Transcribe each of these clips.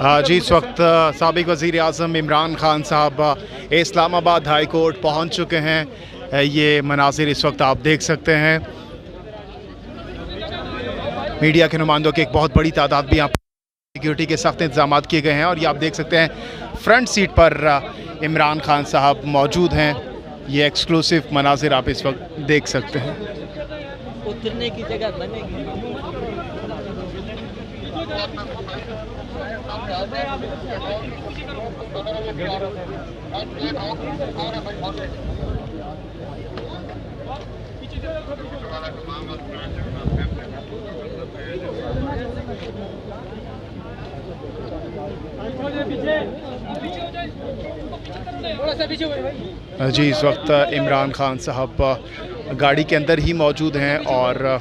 जी, इस वक्त साबिक वज़ीर आज़म इमरान खान साहब इस्लामाबाद हाई कोर्ट पहुँच चुके हैं। ये मनाज़िर इस वक्त आप देख सकते हैं। मीडिया के नुमाइंदों की एक बहुत बड़ी तादाद भी यहाँ पर, सिक्योरिटी के सख्त इंतजाम किए गए हैं। और ये आप देख सकते हैं फ्रंट सीट पर इमरान खान साहब मौजूद हैं। ये एक्सक्लूसिव मनाज़िर आप इस वक्त देख सकते हैं। उतरने की जगह बनेगी। जी, इस वक्त इमरान खान साहब गाड़ी के अंदर ही मौजूद हैं और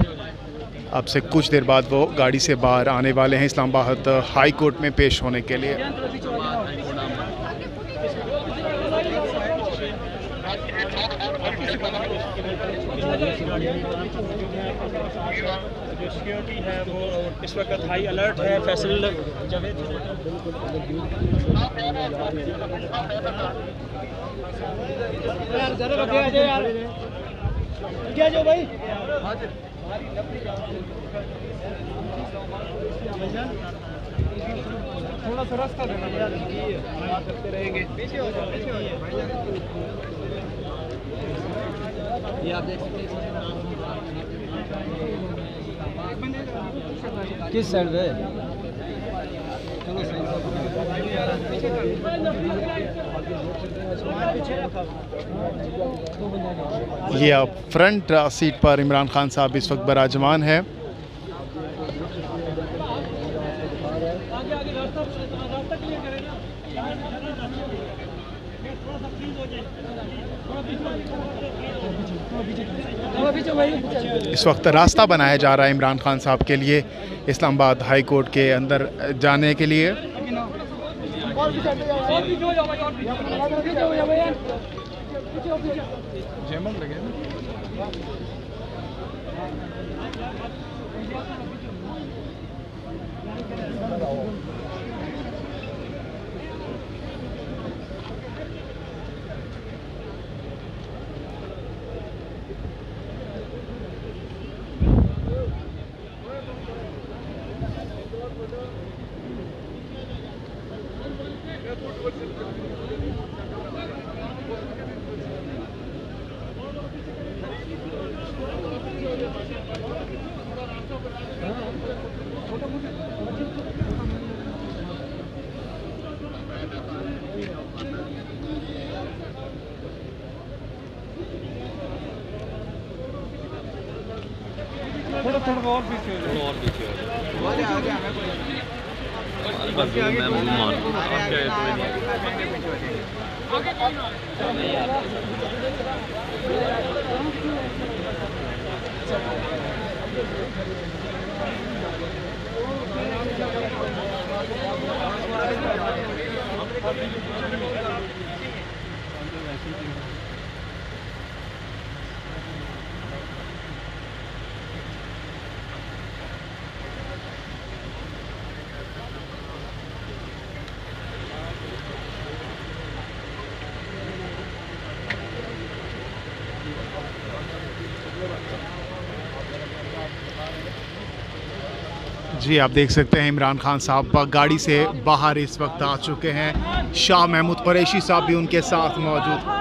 अब से कुछ देर बाद वो गाड़ी से बाहर आने वाले हैं इस्लामाबाद हाई कोर्ट में पेश होने के लिए। जो सिक्योरिटी है वो इस वक्त हाई अलर्ट है। फैसल जावेद भाई थोड़ा सा रास्ता देना करते रहेंगे। ये आप देख सकते हैं किस साइड पे। ये अब फ्रंट सीट पर इमरान खान साहब इस वक्त बराजमान है। इस वक्त रास्ता बनाया जा रहा है इमरान खान साहब के लिए इस्लामाबाद हाई कोर्ट के अंदर जाने के लिए। थोड़ा और पीछे जी, आप देख सकते हैं इमरान खान साहब गाड़ी से बाहर इस वक्त आ चुके हैं। शाह महमूद कुरैशी साहब भी उनके साथ मौजूद।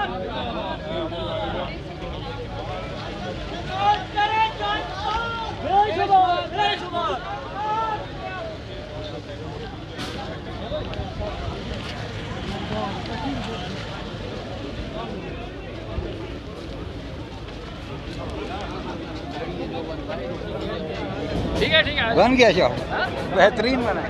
ठीक है बन गया शॉट, बेहतरीन बना है।